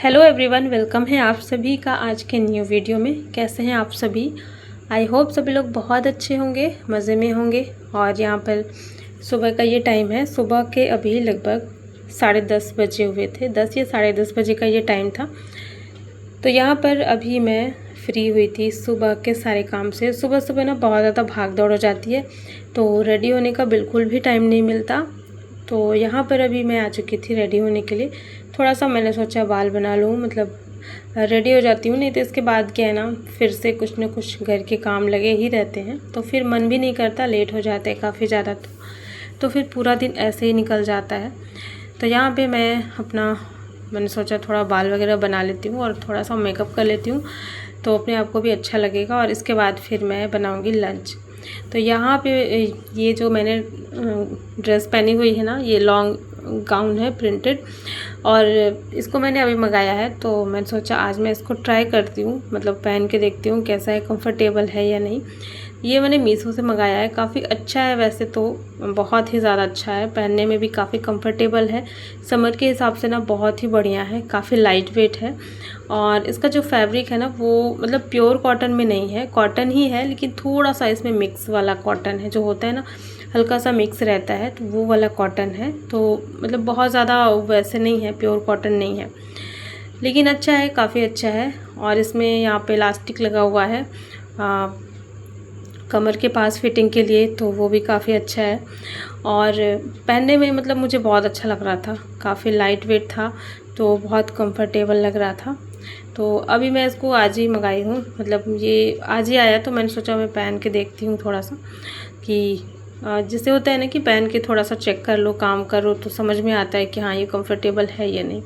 Hello everyone, welcome है आप सभी का आज के न्यू वीडियो में। कैसे हैं आप सभी? आई होप सभी लोग बहुत अच्छे होंगे, मज़े में होंगे। और यहाँ पर सुबह का ये टाइम है, सुबह के अभी लगभग 10:30 बजे हुए थे, 10 या 10:30 बजे का ये टाइम था। तो यहाँ पर अभी मैं फ्री हुई थी सुबह के सारे काम से। सुबह सुबह ना बहुत ज़्यादा भाग दौड़ हो जाती है, तो रेडी होने का बिल्कुल भी टाइम नहीं मिलता। तो यहाँ पर अभी मैं आ चुकी थी रेडी होने के लिए। थोड़ा सा मैंने सोचा बाल बना लूँ, मतलब रेडी हो जाती हूँ, नहीं तो इसके बाद क्या है ना, फिर से कुछ न कुछ घर के काम लगे ही रहते हैं, तो फिर मन भी नहीं करता, लेट हो जाता है काफ़ी ज़्यादा। तो फिर पूरा दिन ऐसे ही निकल जाता है। तो यहाँ पे मैंने सोचा थोड़ा बाल वगैरह बना लेती हूँ और थोड़ा सा मेकअप कर लेती हूँ, तो अपने आप को भी अच्छा लगेगा। और इसके बाद फिर मैं बनाऊँगी लंच। तो यहाँ पे ये जो मैंने ड्रेस पहनी हुई है ना, ये लॉन्ग गाउन है प्रिंटेड, और इसको मैंने अभी मंगाया है। तो मैंने सोचा आज मैं इसको ट्राई करती हूँ, मतलब पहन के देखती हूँ कैसा है, कंफर्टेबल है या नहीं। ये मैंने मीशो से मंगाया है, काफ़ी अच्छा है वैसे तो, बहुत ही ज़्यादा अच्छा है, पहनने में भी काफ़ी कंफर्टेबल है। समर के हिसाब से ना बहुत ही बढ़िया है, काफ़ी लाइट वेट है। और इसका जो फैब्रिक है ना, वो मतलब प्योर कॉटन में नहीं है, कॉटन ही है लेकिन थोड़ा सा इसमें मिक्स वाला कॉटन है, जो होता है ना हल्का सा मिक्स रहता है, तो वो वाला कॉटन है। तो मतलब बहुत ज़्यादा वैसे नहीं है, प्योर कॉटन नहीं है, लेकिन अच्छा है, काफ़ी अच्छा है। और इसमें यहाँ पे इलास्टिक लगा हुआ है कमर के पास फिटिंग के लिए, तो वो भी काफ़ी अच्छा है। और पहनने में मतलब मुझे बहुत अच्छा लग रहा था, काफ़ी लाइट वेट था, तो बहुत कंफर्टेबल लग रहा था। तो अभी मैं इसको आज ही मंगाई हूँ, मतलब ये आज ही आया, तो मैंने सोचा मैं पहन के देखती हूँ थोड़ा सा, कि जिससे होता है ना कि पहन के थोड़ा सा चेक कर लो, काम करो, तो समझ में आता है कि हाँ ये कंफर्टेबल है या नहीं।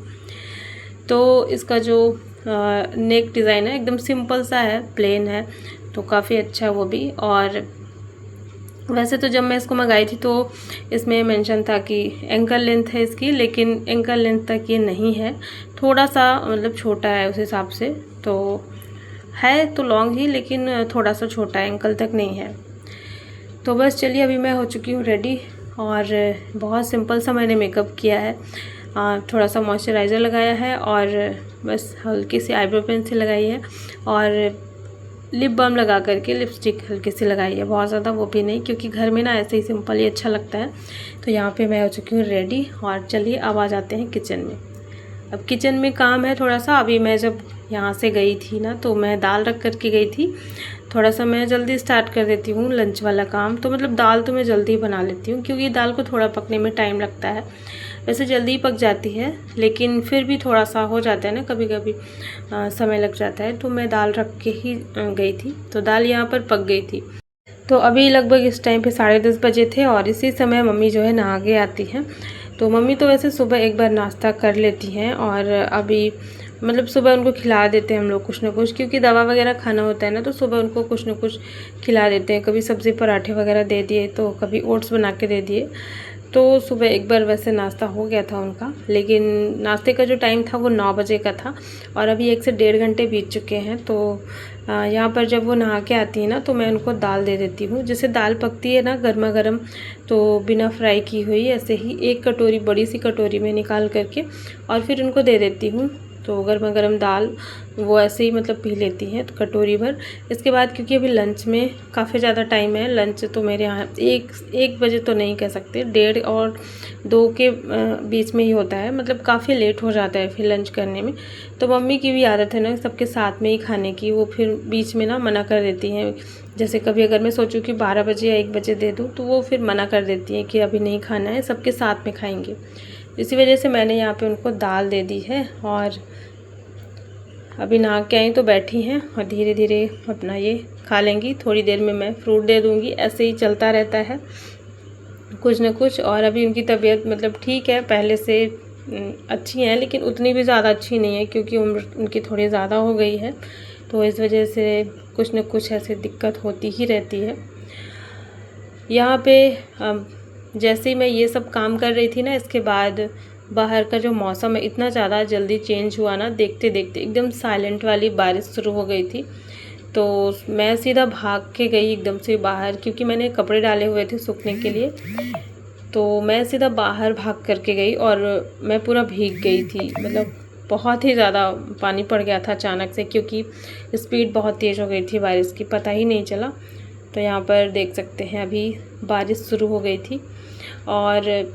तो इसका जो नेक डिज़ाइन है एकदम सिंपल सा है, प्लेन है, तो काफ़ी अच्छा है वो भी। और वैसे तो जब मैं इसको मंगाई थी तो इसमें मेंशन था कि एंकल लेंथ है इसकी, लेकिन एंकल लेंथ तक ये नहीं है, थोड़ा सा मतलब छोटा है उस हिसाब से। तो है तो लॉन्ग ही, लेकिन थोड़ा सा छोटा है, एंकल तक नहीं है। तो बस चलिए, अभी मैं हो चुकी हूँ रेडी, और बहुत सिंपल सा मैंने मेकअप किया है। थोड़ा सा मॉइस्चराइज़र लगाया है, और बस हल्की सी आईब्रो पेंसिल लगाई है, और लिप बाम लगा करके लिपस्टिक हल्की सी लगाई है, बहुत ज़्यादा वो भी नहीं, क्योंकि घर में ना ऐसे ही सिंपल ही अच्छा लगता है। तो यहाँ पे मैं हो चुकी हूँ रेडी, और चलिए अब आ जाते हैं किचन में। अब किचन में काम है थोड़ा सा। अभी मैं जब यहाँ से गई थी ना, तो मैं दाल रख कर के गई थी। थोड़ा सा मैं जल्दी स्टार्ट कर देती हूँ लंच वाला काम, तो मतलब दाल तो मैं जल्दी बना लेती हूँ, क्योंकि दाल को थोड़ा पकने में टाइम लगता है। वैसे जल्दी ही पक जाती है, लेकिन फिर भी थोड़ा सा हो जाता है ना, कभी कभी समय लग जाता है। तो मैं दाल रख के ही गई थी, तो दाल यहाँ पर पक गई थी। तो अभी लगभग इस टाइम पे 10:30 बजे थे, और इसी समय मम्मी जो है नहा के आती हैं। तो मम्मी तो वैसे सुबह एक बार नाश्ता कर लेती हैं, और अभी मतलब सुबह उनको खिला देते हैं हम लोग कुछ ना कुछ, क्योंकि दवा वगैरह खाना होता है ना, तो सुबह उनको कुछ ना कुछ खिला देते हैं। कभी सब्ज़ी पराठे वगैरह दे दिए, तो कभी ओट्स बना के दे दिए। तो सुबह एक बार वैसे नाश्ता हो गया था उनका, लेकिन नाश्ते का जो टाइम था वो 9 बजे का था, और अभी 1 से 1.5 घंटे बीत चुके हैं। तो यहाँ पर जब वो नहा के आती है ना, तो मैं उनको दाल दे देती हूँ। जैसे दाल पकती है ना गर्मा गर्म, तो बिना फ्राई की हुई ऐसे ही एक कटोरी, बड़ी सी कटोरी में निकाल करके, और फिर उनको दे देती हूँ। तो गर्मा गर्म दाल वो ऐसे ही मतलब पी लेती हैं, तो कटोरी भर। इसके बाद क्योंकि अभी लंच में काफ़ी ज़्यादा टाइम है, लंच तो मेरे यहाँ एक बजे तो नहीं कह सकते, 1:30 और 2 के बीच में ही होता है, मतलब काफ़ी लेट हो जाता है फिर लंच करने में। तो मम्मी की भी आदत है ना सबके साथ में ही खाने की, वो फिर बीच में ना मना कर देती हैं। जैसे कभी अगर मैं सोचूं कि 12 बजे या 1 बजे दे दूं, तो वो फिर मना कर देती हैं कि अभी नहीं खाना है, सबके साथ में खाएंगे। इसी वजह से मैंने यहाँ पे उनको दाल दे दी है, और अभी नहा के आई तो बैठी हैं, और धीरे धीरे अपना ये खा लेंगी। थोड़ी देर में मैं फ्रूट दे दूँगी, ऐसे ही चलता रहता है कुछ न कुछ। और अभी उनकी तबीयत मतलब ठीक है, पहले से अच्छी है, लेकिन उतनी भी ज़्यादा अच्छी नहीं है, क्योंकि उम्र उनकी थोड़ी ज़्यादा हो गई है, तो इस वजह से कुछ न कुछ ऐसे दिक्कत होती ही रहती है। यहाँ पे जैसे ही मैं ये सब काम कर रही थी ना, इसके बाद बाहर का जो मौसम है इतना ज़्यादा जल्दी चेंज हुआ ना, देखते देखते एकदम साइलेंट वाली बारिश शुरू हो गई थी। तो मैं सीधा भाग के गई एकदम से बाहर, क्योंकि मैंने कपड़े डाले हुए थे सूखने के लिए। तो मैं सीधा बाहर भाग करके गई, और मैं पूरा भीग गई थी, मतलब बहुत ही ज़्यादा पानी पड़ गया था अचानक से, क्योंकि स्पीड बहुत तेज़ हो गई थी बारिश की, पता ही नहीं चला। तो यहाँ पर देख सकते हैं अभी बारिश शुरू हो गई थी और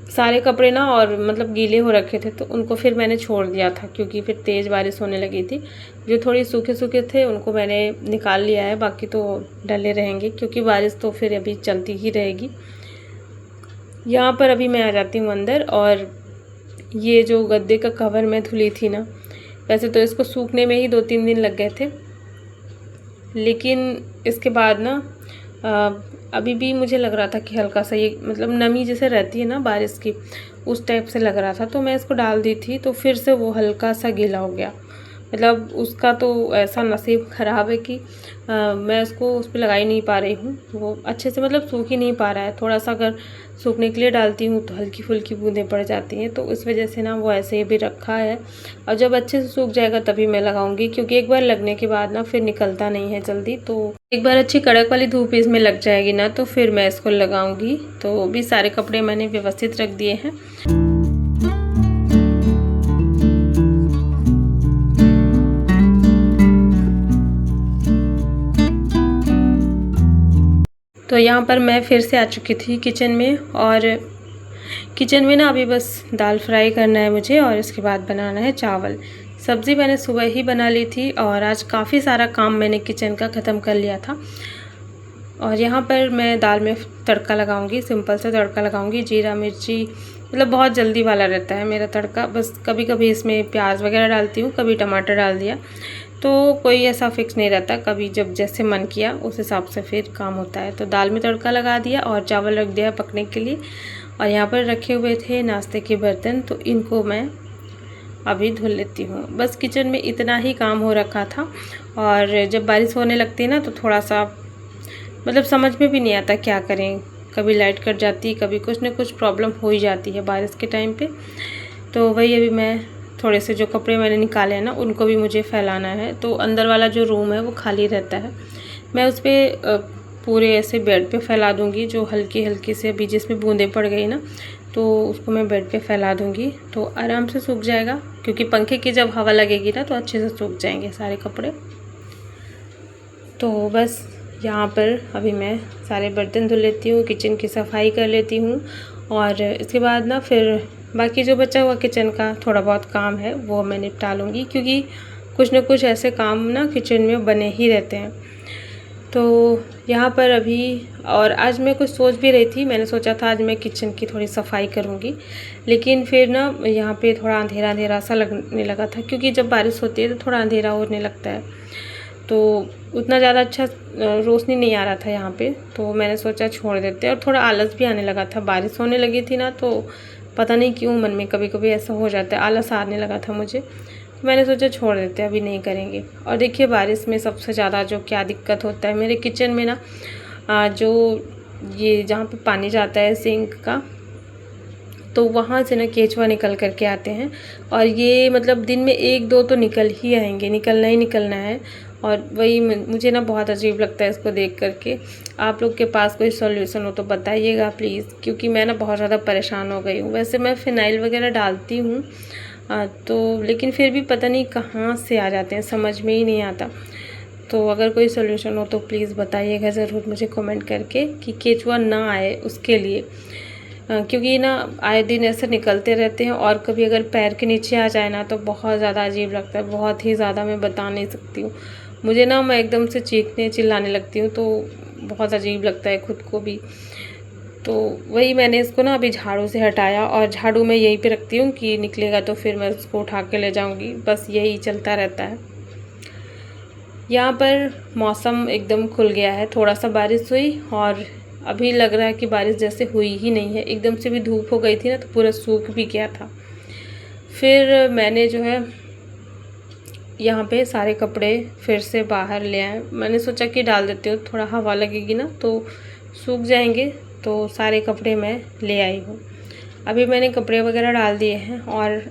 सारे कपड़े ना और मतलब गीले हो रखे थे, तो उनको फिर मैंने छोड़ दिया था क्योंकि फिर तेज़ बारिश होने लगी थी। जो थोड़ी सूखे सूखे थे उनको मैंने निकाल लिया है, बाकी तो डले रहेंगे क्योंकि बारिश तो फिर अभी चलती ही रहेगी। यहाँ पर अभी मैं आ जाती हूँ अंदर, और ये जो गद्दे का कवर मैं धुली थी ना, वैसे तो इसको सूखने में ही 2-3 दिन लग गए थे, लेकिन इसके बाद ना अभी भी मुझे लग रहा था कि हल्का सा ये मतलब नमी जैसे रहती है ना बारिश की, उस टाइप से लग रहा था। तो मैं इसको डाल दी थी तो फिर से वो हल्का सा गीला हो गया। मतलब उसका तो ऐसा नसीब ख़राब है कि मैं उसको उस पर लगा ही नहीं पा रही हूँ, वो अच्छे से मतलब सूख ही नहीं पा रहा है। थोड़ा सा अगर सूखने के लिए डालती हूँ तो हल्की फुल्की बूंदें पड़ जाती हैं, तो इस वजह से ना वो ऐसे ही भी रखा है। और जब अच्छे से सूख जाएगा तभी मैं लगाऊंगी, क्योंकि एक बार लगने के बाद ना फिर निकलता नहीं है जल्दी। तो एक बार अच्छी कड़क वाली धूप इसमें लग जाएगी ना तो फिर मैं इसको लगाऊंगी। तो भी सारे कपड़े मैंने व्यवस्थित रख दिए हैं। तो यहाँ पर मैं फिर से आ चुकी थी किचन में, और किचन में ना अभी बस दाल फ्राई करना है मुझे, और इसके बाद बनाना है चावल। सब्ज़ी मैंने सुबह ही बना ली थी, और आज काफ़ी सारा काम मैंने किचन का ख़त्म कर लिया था। और यहाँ पर मैं दाल में तड़का लगाऊंगी, सिंपल सा तड़का लगाऊंगी, जीरा मिर्ची, मतलब बहुत जल्दी वाला रहता है मेरा तड़का। बस कभी कभी इसमें प्याज वगैरह डालती हूँ, कभी टमाटर डाल दिया, तो कोई ऐसा फिक्स नहीं रहता, कभी जब जैसे मन किया उस हिसाब से फिर काम होता है। तो दाल में तड़का लगा दिया और चावल रख दिया पकने के लिए। और यहाँ पर रखे हुए थे नाश्ते के बर्तन, तो इनको मैं अभी धुल लेती हूँ। बस किचन में इतना ही काम हो रखा था, और जब बारिश होने लगती है ना तो थोड़ा सा मतलब समझ में भी नहीं आता क्या करें, कभी लाइट कट जाती, कभी कुछ न कुछ प्रॉब्लम हो ही जाती है बारिश के टाइम पे। तो वही अभी मैं थोड़े से जो कपड़े मैंने निकाले हैं ना उनको भी मुझे फैलाना है। तो अंदर वाला जो रूम है वो खाली रहता है, मैं उस पर पूरे ऐसे बेड पे फैला दूँगी, जो हल्की हल्की से अभी जिसमें बूंदें पड़ गई ना तो उसको मैं बेड पे फैला दूँगी, तो आराम से सूख जाएगा। क्योंकि पंखे की जब हवा लगेगी ना तो अच्छे से सूख जाएंगे सारे कपड़े। तो बस यहाँ पर अभी मैं सारे बर्तन धुल लेती हूँ, किचन की सफाई कर लेती हूँ, और इसके बाद ना फिर बाकी जो बचा हुआ किचन का थोड़ा बहुत काम है वो मैं निपटा लूँगी, क्योंकि कुछ न कुछ ऐसे काम ना किचन में बने ही रहते हैं। तो यहाँ पर अभी, और आज मैं कुछ सोच भी रही थी, मैंने सोचा था आज मैं किचन की थोड़ी सफाई करूँगी, लेकिन फिर ना यहाँ पे थोड़ा अंधेरा अंधेरा सा लगने लगा था, क्योंकि जब बारिश होती है तो थोड़ा अंधेरा होने लगता है, तो उतना ज़्यादा अच्छा रोशनी नहीं आ रहा था यहाँ पे। तो मैंने सोचा छोड़ देते, और थोड़ा आलस भी आने लगा था, बारिश होने लगी थी ना तो पता नहीं क्यों मन में कभी कभी ऐसा हो जाता है, आलस आने लगा था मुझे। तो मैंने सोचा छोड़ देते, अभी नहीं करेंगे। और देखिए बारिश में सबसे ज़्यादा जो क्या दिक्कत होता है मेरे किचन में ना, जो ये जहाँ पे पानी जाता है सिंक का, तो वहाँ से ना केचुआ निकल कर के आते हैं, और ये मतलब दिन में 1-2 तो निकल ही आएंगे, निकलना ही निकलना है। और वही मुझे ना बहुत अजीब लगता है इसको देख करके। आप लोग के पास कोई सॉल्यूशन हो तो बताइएगा प्लीज़, क्योंकि मैं ना बहुत ज़्यादा परेशान हो गई हूँ। वैसे मैं फ़िनाइल वगैरह डालती हूँ तो, लेकिन फिर भी पता नहीं कहाँ से आ जाते हैं, समझ में ही नहीं आता। तो अगर कोई सॉल्यूशन हो तो प्लीज़ बताइएगा ज़रूर मुझे कमेंट करके, कि केचुआ ना आए उसके लिए। क्योंकि ना आए दिन ऐसे निकलते रहते हैं, और कभी अगर पैर के नीचे आ जाए ना तो बहुत ज़्यादा अजीब लगता है, बहुत ही ज़्यादा, मैं बता नहीं सकती हूँ। मुझे ना मैं एकदम से चीखने चिल्लाने लगती हूँ, तो बहुत अजीब लगता है खुद को भी। तो वही मैंने इसको ना अभी झाड़ू से हटाया, और झाड़ू मैं यहीं पे रखती हूँ कि निकलेगा तो फिर मैं उसको उठा के ले जाऊँगी, बस यही चलता रहता है। यहाँ पर मौसम एकदम खुल गया है, थोड़ा सा बारिश हुई, और अभी लग रहा है कि बारिश जैसे हुई ही नहीं है। एकदम से भी धूप हो गई थी ना तो पूरा सूख भी गया था। फिर मैंने जो है यहाँ पे सारे कपड़े फिर से बाहर ले आए, मैंने सोचा कि डाल देती हूँ, थोड़ा हवा लगेगी ना तो सूख जाएंगे। तो सारे कपड़े मैं ले आई हूँ, अभी मैंने कपड़े वगैरह डाल दिए हैं, और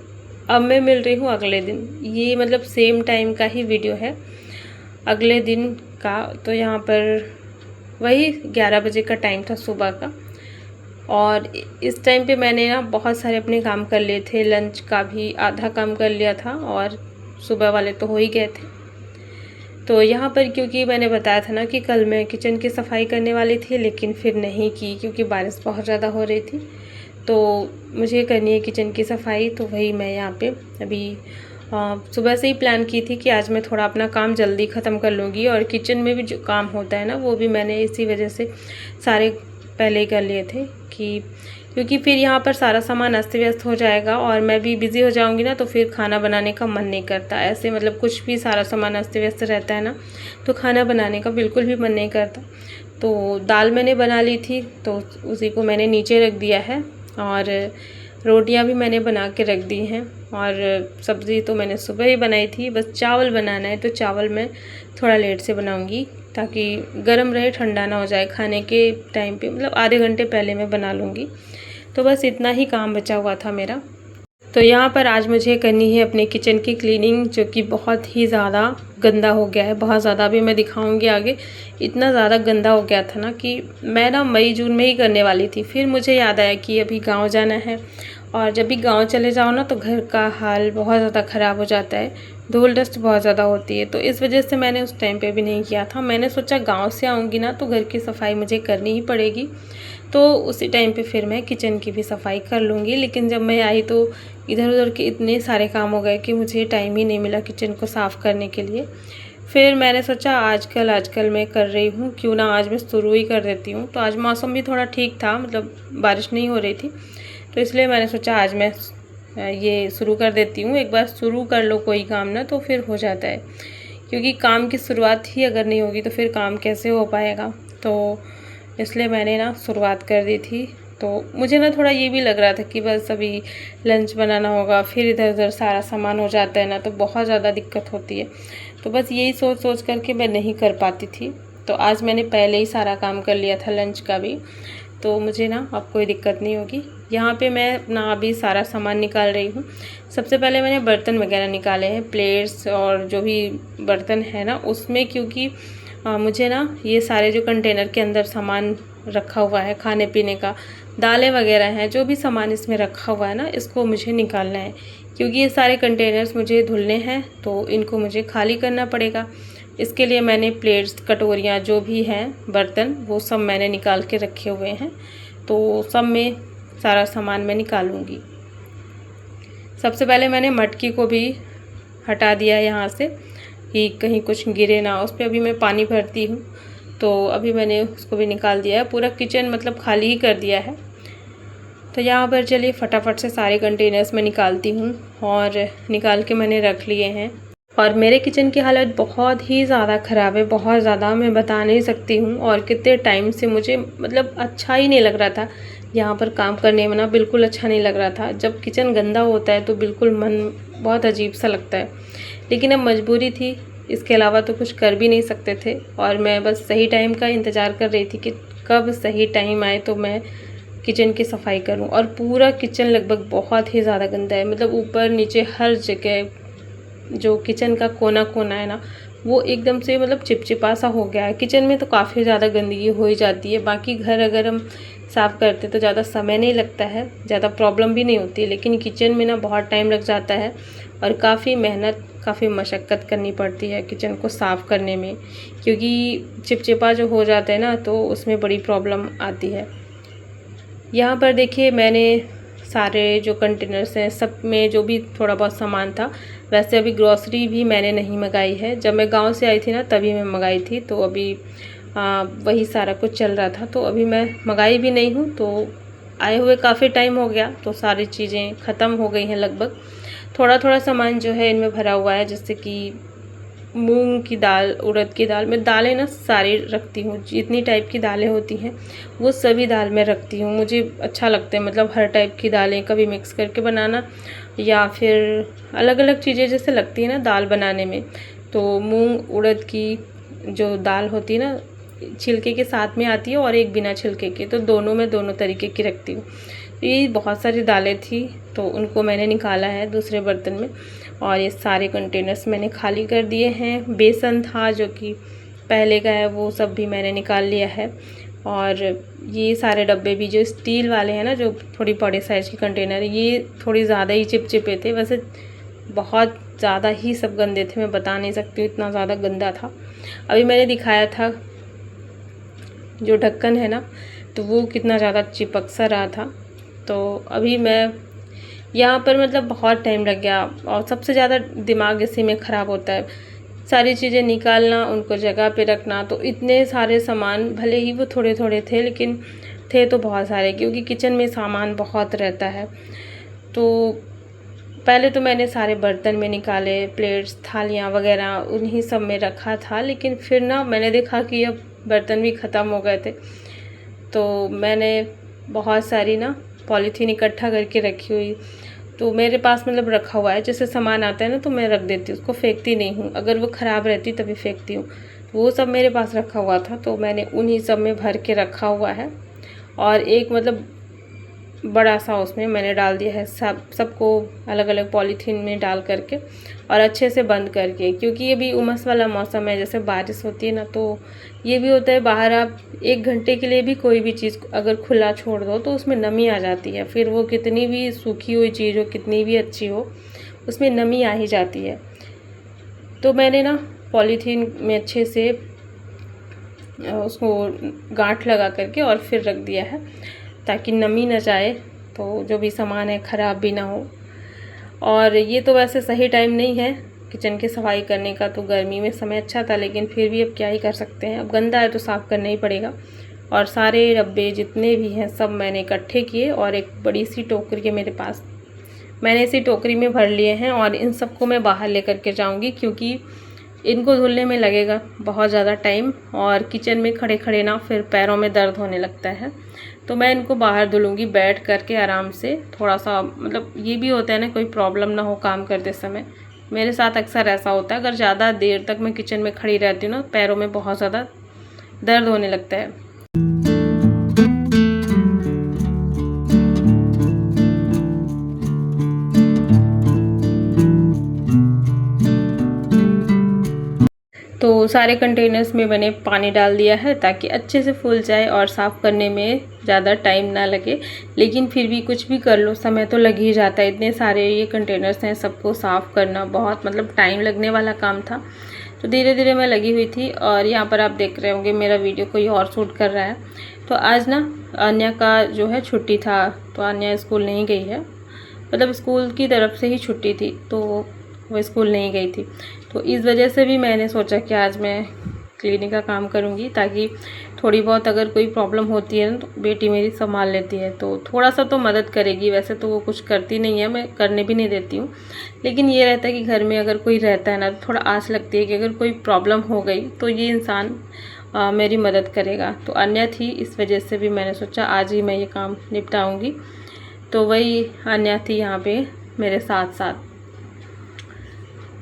अब मैं मिल रही हूँ अगले दिन। ये मतलब सेम टाइम का ही वीडियो है, अगले दिन का। तो यहाँ पर वही 11 बजे का टाइम था सुबह का। और इस टाइम पे मैंने ना बहुत सारे अपने काम कर लिए थे, लंच का भी आधा काम कर लिया था और सुबह वाले तो हो ही गए थे। तो यहाँ पर क्योंकि मैंने बताया था ना कि कल मैं किचन की सफाई करने वाली थी, लेकिन फिर नहीं की क्योंकि बारिश बहुत ज़्यादा हो रही थी। तो मुझे करनी है किचन की सफाई, तो वही मैं यहाँ पे अभी सुबह से ही प्लान की थी कि आज मैं थोड़ा अपना काम जल्दी ख़त्म कर लूँगी, और किचन में भी जो काम होता है ना वो भी मैंने इसी वजह से सारे पहले ही कर लिए थे कि क्योंकि फिर यहाँ पर सारा सामान अस्त व्यस्त हो जाएगा और मैं भी बिज़ी हो जाऊँगी ना, तो फिर खाना बनाने का मन नहीं करता। ऐसे मतलब कुछ भी सारा सामान अस्त व्यस्त रहता है ना, तो खाना बनाने का बिल्कुल भी मन नहीं करता। तो दाल मैंने बना ली थी, तो उसी को मैंने नीचे रख दिया है, और रोटियां भी मैंने बना के रख दी हैं, और सब्ज़ी तो मैंने सुबह ही बनाई थी। बस चावल बनाना है, तो चावल मैं थोड़ा लेट से बनाऊंगी ताकि गर्म रहे, ठंडा ना हो जाए। खाने के टाइम पे मतलब आधे घंटे पहले मैं बना लूँगी। तो बस इतना ही काम बचा हुआ था मेरा। तो यहाँ पर आज मुझे करनी है अपने किचन की क्लीनिंग, जो कि बहुत ही ज़्यादा गंदा हो गया है, बहुत ज़्यादा। अभी मैं दिखाऊंगी आगे। इतना ज़्यादा गंदा हो गया था ना कि मैं ना मई जून में ही करने वाली थी, फिर मुझे याद आया कि अभी गांव जाना है, और जब भी गांव चले जाओ ना तो घर का हाल बहुत ज़्यादा ख़राब हो जाता है, धूल डस्ट बहुत ज़्यादा होती है। तो इस वजह से मैंने उस टाइम पे भी नहीं किया था। मैंने सोचा गांव से आऊँगी ना तो घर की सफाई मुझे करनी ही पड़ेगी, तो उसी टाइम पे फिर मैं किचन की भी सफाई कर लूँगी। लेकिन जब मैं आई तो इधर उधर के इतने सारे काम हो गए कि मुझे टाइम ही नहीं मिला किचन को साफ़ करने के लिए। फिर मैंने सोचा आजकल मैं कर रही हूँ, क्यों ना आज मैं शुरू ही कर देती हूँ। तो आज मौसम भी थोड़ा ठीक था, मतलब बारिश नहीं हो रही थी, तो इसलिए मैंने सोचा आज मैं ये शुरू कर देती हूँ। एक बार शुरू कर लो कोई काम ना तो फिर हो जाता है, क्योंकि काम की शुरुआत ही अगर नहीं होगी तो फिर काम कैसे हो पाएगा। तो इसलिए मैंने ना शुरुआत कर दी थी। तो मुझे ना थोड़ा ये भी लग रहा था कि बस अभी लंच बनाना होगा, फिर इधर उधर सारा सामान हो जाता है ना, तो बहुत ज़्यादा दिक्कत होती है। तो बस यही सोच सोच करके मैं नहीं कर पाती थी। तो आज मैंने पहले ही सारा काम कर लिया था लंच का भी, तो मुझे ना अब कोई दिक्कत नहीं होगी। यहाँ पे मैं अपना अभी सारा सामान निकाल रही हूँ। सबसे पहले मैंने बर्तन वगैरह निकाले हैं, प्लेट्स और जो भी बर्तन है ना उसमें, क्योंकि मुझे ना ये सारे जो कंटेनर के अंदर सामान रखा हुआ है खाने पीने का, दालें वगैरह हैं, जो भी सामान इसमें रखा हुआ है ना, इसको मुझे निकालना है, क्योंकि ये सारे कंटेनर्स मुझे धुलने हैं, तो इनको मुझे खाली करना पड़ेगा। इसके लिए मैंने प्लेट्स, कटोरियाँ, जो भी हैं बर्तन, वो सब मैंने निकाल के रखे हुए हैं। तो सब में सारा सामान मैं निकालूंगी। सबसे पहले मैंने मटकी को भी हटा दिया यहाँ से कि कहीं कुछ गिरे ना, उस पर अभी मैं पानी भरती हूँ, तो अभी मैंने उसको भी निकाल दिया है। पूरा किचन मतलब खाली ही कर दिया है। तो यहाँ पर चलिए फटाफट से सारे कंटेनर्स में निकालती हूँ, और निकाल के मैंने रख लिए हैं। और मेरे किचन की हालत बहुत ही ज़्यादा ख़राब है, बहुत ज़्यादा, मैं बता नहीं सकती हूँ। और कितने टाइम से मुझे मतलब अच्छा ही नहीं लग रहा था यहाँ पर काम करने में ना, बिल्कुल अच्छा नहीं लग रहा था। जब किचन गंदा होता है तो बिल्कुल मन बहुत अजीब सा लगता है, लेकिन अब मजबूरी थी, इसके अलावा तो कुछ कर भी नहीं सकते थे। और मैं बस सही टाइम का इंतज़ार कर रही थी कि कब सही टाइम आए तो मैं किचन की सफाई करूं। और पूरा किचन लगभग बहुत ही ज़्यादा गंदा है, मतलब ऊपर नीचे हर जगह जो किचन का कोना कोना है ना, वो एकदम से मतलब चिपचिपा सा हो गया है। किचन में तो काफ़ी ज़्यादा गंदगी हो ही जाती है, बाकी घर अगर हम साफ़ करते तो ज़्यादा समय नहीं लगता है, ज़्यादा प्रॉब्लम भी नहीं होती है, लेकिन किचन में ना बहुत टाइम लग जाता है और काफ़ी मेहनत, काफ़ी मशक्क़त करनी पड़ती है किचन को साफ़ करने में, क्योंकि चिपचिपा जो हो जाता है ना तो उसमें बड़ी प्रॉब्लम आती है। यहाँ पर देखिए मैंने सारे जो कंटेनर्स हैं सब में जो भी थोड़ा बहुत सामान था, वैसे अभी ग्रॉसरी भी मैंने नहीं मंगाई है, जब मैं गांव से आई थी ना तभी मैं मंगाई थी, तो अभी वही सारा कुछ चल रहा था, तो अभी मैं मंगाई भी नहीं हूँ। तो आए हुए काफ़ी टाइम हो गया, तो सारी चीज़ें ख़त्म हो गई हैं लगभग। थोड़ा थोड़ा सामान जो है इनमें भरा हुआ है, जैसे कि मूंग की दाल, उड़द की दाल, मैं दालें ना सारी रखती हूँ, जितनी टाइप की दालें होती हैं वो सभी दाल मैं रखती हूँ। मुझे अच्छा लगता है मतलब हर टाइप की दालें कभी मिक्स करके बनाना, या फिर अलग अलग चीज़ें जैसे लगती है ना दाल बनाने में। तो मूंग उड़द की जो दाल होती है ना, छिलके के साथ में आती है और एक बिना छिलके के, तो दोनों में दोनों तरीके की रखती हूँ। ये बहुत सारी दालें थी, तो उनको मैंने निकाला है दूसरे बर्तन में, और ये सारे कंटेनर्स मैंने खाली कर दिए हैं। बेसन था जो कि पहले का है, वो सब भी मैंने निकाल लिया है। और ये सारे डब्बे भी जो स्टील वाले हैं ना, जो थोड़ी बड़े साइज़ के कंटेनर, ये थोड़ी ज़्यादा ही चिपचिपे थे। वैसे बहुत ज़्यादा ही सब गंदे थे, मैं बता नहीं सकती हूँ, इतना ज़्यादा गंदा था। अभी मैंने दिखाया था जो ढक्कन है ना, तो वो कितना ज़्यादा चिपक सा रहा था। तो अभी मैं यहाँ पर मतलब बहुत टाइम लग गया, और सबसे ज़्यादा दिमाग इसी में ख़राब होता है, सारी चीज़ें निकालना, उनको जगह पे रखना। तो इतने सारे सामान, भले ही वो थोड़े थोड़े थे लेकिन थे तो बहुत सारे, क्योंकि किचन में सामान बहुत रहता है। तो पहले तो मैंने सारे बर्तन में निकाले, प्लेट्स, थालियाँ वगैरह उन्हीं सब में रखा था, लेकिन फिर ना मैंने देखा कि अब बर्तन भी ख़त्म हो गए थे। तो मैंने बहुत सारी ना पॉलीथीन इकट्ठा करके रखी हुई, तो मेरे पास मतलब रखा हुआ है। जैसे सामान आता है ना तो मैं रख देती हूँ, उसको फेंकती नहीं हूँ, अगर वो ख़राब रहती तभी फेंकती हूँ। वो सब मेरे पास रखा हुआ था, तो मैंने उन्हीं सब में भर के रखा हुआ है। और एक मतलब बड़ा सा उसमें मैंने डाल दिया है, सबको अलग अलग पॉलीथीन में डाल करके और अच्छे से बंद करके, क्योंकि अभी उमस वाला मौसम है, जैसे बारिश होती है ना, तो ये भी होता है बाहर आप 1 घंटे के लिए भी कोई भी चीज़ अगर खुला छोड़ दो तो उसमें नमी आ जाती है, फिर वो कितनी भी सूखी हुई चीज़ हो, कितनी भी अच्छी हो, उसमें नमी आ ही जाती है। तो मैंने ना पॉलीथीन में अच्छे से उसको गांठ लगा करके और फिर रख दिया है, ताकि नमी न जाए, तो जो भी सामान है ख़राब भी ना हो। और ये तो वैसे सही टाइम नहीं है किचन की सफाई करने का, तो गर्मी में समय अच्छा था, लेकिन फिर भी अब क्या ही कर सकते हैं, अब गंदा है तो साफ़ करना ही पड़ेगा। और सारे डब्बे जितने भी हैं सब मैंने इकट्ठे किए, और एक बड़ी सी टोकरी है मेरे पास, मैंने इसी टोकरी में भर लिए हैं। और इन सबको मैं बाहर लेकर के जाऊँगी, क्योंकि इनको धुलने में लगेगा बहुत ज़्यादा टाइम, और किचन में खड़े खड़े ना फिर पैरों में दर्द होने लगता है। तो मैं इनको बाहर धुलूँगी बैठ करके आराम से, थोड़ा सा मतलब ये भी होता है ना, कोई प्रॉब्लम ना हो काम करते समय। मेरे साथ अक्सर ऐसा होता है, अगर ज़्यादा देर तक मैं किचन में खड़ी रहती हूँ ना, पैरों में बहुत ज़्यादा दर्द होने लगता है। तो सारे कंटेनर्स में मैंने पानी डाल दिया है, ताकि अच्छे से फूल जाए और साफ़ करने में ज़्यादा टाइम ना लगे। लेकिन फिर भी कुछ भी कर लो, समय तो लग ही जाता है, इतने सारे ये कंटेनर्स हैं, सबको साफ़ करना बहुत मतलब टाइम लगने वाला काम था। तो धीरे धीरे मैं लगी हुई थी। और यहाँ पर आप देख रहे होंगे मेरा वीडियो कोई और शूट कर रहा है। तो आज ना अन्या का जो है छुट्टी था, तो अन्या स्कूल नहीं गई है, मतलब स्कूल की तरफ से ही छुट्टी थी, तो वो स्कूल नहीं गई थी। तो इस वजह से भी मैंने सोचा कि आज मैं क्लीनिंग का काम करूँगी, ताकि थोड़ी बहुत अगर कोई प्रॉब्लम होती है ना, तो बेटी मेरी संभाल लेती है, तो थोड़ा सा तो मदद करेगी। वैसे तो वो कुछ करती नहीं है, मैं करने भी नहीं देती हूँ, लेकिन ये रहता है कि घर में अगर कोई रहता है ना, तो थोड़ा आस लगती है कि अगर कोई प्रॉब्लम हो गई तो ये इंसान मेरी मदद करेगा। तो अन्य थी, इस वजह से भी मैंने सोचा आज ही मैं ये काम निपटाऊँगी। तो वही अन्य थी यहाँ पे मेरे साथ साथ।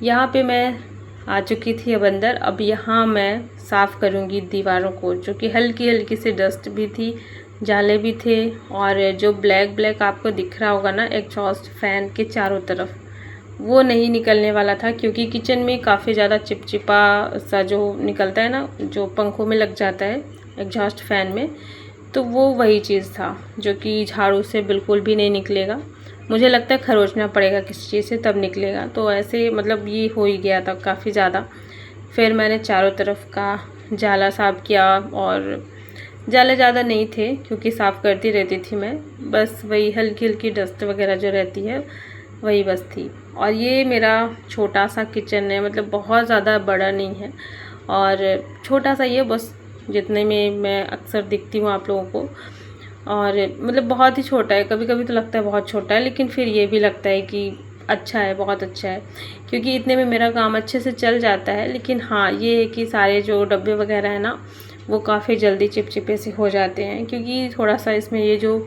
यहाँ पे मैं आ चुकी थी अब अंदर। अब यहाँ मैं साफ़ करूँगी दीवारों को, जो कि हल्की हल्की सी डस्ट भी थी, जाले भी थे, और जो ब्लैक ब्लैक आपको दिख रहा होगा ना एग्जॉस्ट फैन के चारों तरफ, वो नहीं निकलने वाला था, क्योंकि किचन में काफ़ी ज़्यादा चिपचिपा सा जो निकलता है ना, जो पंखों में लग जाता है एग्जॉस्ट फैन में, तो वो वही चीज़ था जो कि झाड़ू से बिल्कुल भी नहीं निकलेगा। मुझे लगता है खरोचना पड़ेगा किसी चीज़ से तब निकलेगा। तो ऐसे मतलब ये हो ही गया था काफ़ी ज़्यादा। फिर मैंने चारों तरफ का जाला साफ़ किया, और जाले ज़्यादा नहीं थे क्योंकि साफ़ करती रहती थी मैं, बस वही हल्की हल्की डस्ट वगैरह जो रहती है वही बस थी। और ये मेरा छोटा सा किचन है, मतलब बहुत ज़्यादा बड़ा नहीं है, और छोटा सा ये बस जितने में मैं अक्सर दिखती हूँ आप लोगों को, और मतलब बहुत ही छोटा है। कभी कभी तो लगता है बहुत छोटा है, लेकिन फिर ये भी लगता है कि अच्छा है, बहुत अच्छा है, क्योंकि इतने में मेरा काम अच्छे से चल जाता है। लेकिन हाँ ये है कि सारे जो डब्बे वगैरह है ना, वो काफ़ी जल्दी चिपचिपे से हो जाते हैं, क्योंकि थोड़ा सा इसमें ये जो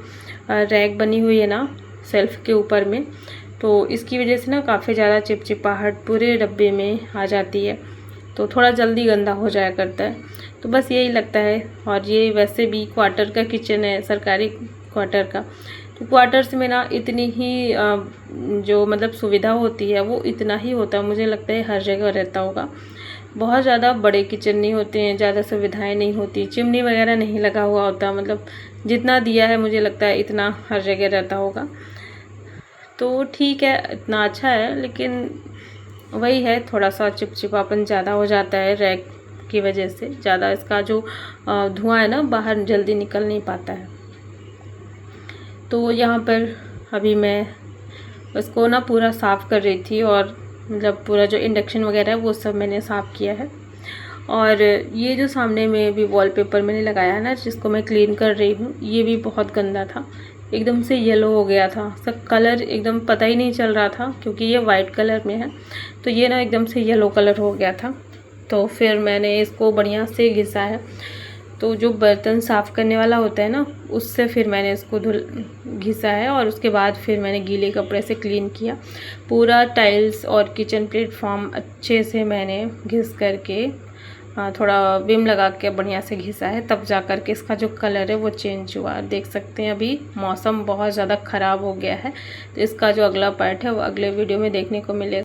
रैक बनी हुई है ना सेल्फ़ के ऊपर में, तो इसकी वजह से ना काफ़ी ज़्यादा चिपचिपाहट पूरे डब्बे में आ जाती है, तो थोड़ा जल्दी गंदा हो जाया करता है। तो बस यही लगता है। और ये वैसे भी क्वार्टर का किचन है, सरकारी क्वार्टर का, तो क्वार्टर्स में ना इतनी ही जो मतलब सुविधा होती है वो इतना ही होता है, मुझे लगता है हर जगह रहता होगा। बहुत ज़्यादा बड़े किचन नहीं होते हैं, ज़्यादा सुविधाएं नहीं होती, चिमनी वगैरह नहीं लगा हुआ होता, मतलब जितना दिया है मुझे लगता है इतना हर जगह रहता होगा। तो ठीक है, इतना अच्छा है, लेकिन वही है थोड़ा सा चिपचिपापन ज़्यादा हो जाता है रैक की वजह से, ज़्यादा इसका जो धुआं है ना बाहर जल्दी निकल नहीं पाता है। तो यहाँ पर अभी मैं उसको ना पूरा साफ़ कर रही थी, और मतलब पूरा जो इंडक्शन वगैरह है वो सब मैंने साफ़ किया है। और ये जो सामने में भी वॉलपेपर मैंने लगाया है ना, जिसको मैं क्लीन कर रही हूँ, ये भी बहुत गंदा था, एकदम से येलो हो गया था, उसका कलर एकदम पता ही नहीं चल रहा था, क्योंकि ये वाइट कलर में है, तो ये ना एकदम से येलो कलर हो गया था। तो फिर मैंने इसको बढ़िया से घिसा है, तो जो बर्तन साफ़ करने वाला होता है ना, उससे फिर मैंने इसको घिसा है, और उसके बाद फिर मैंने गीले कपड़े से क्लीन किया। पूरा टाइल्स और किचन प्लेटफॉर्म अच्छे से मैंने घिस करके थोड़ा विम लगा के बढ़िया से घिसा है, तब जा कर के इसका जो कलर है वो चेंज हुआ। देख सकते हैं अभी मौसम बहुत ज़्यादा ख़राब हो गया है, तो इसका जो अगला पार्ट है वो अगले वीडियो में देखने को मिलेगा।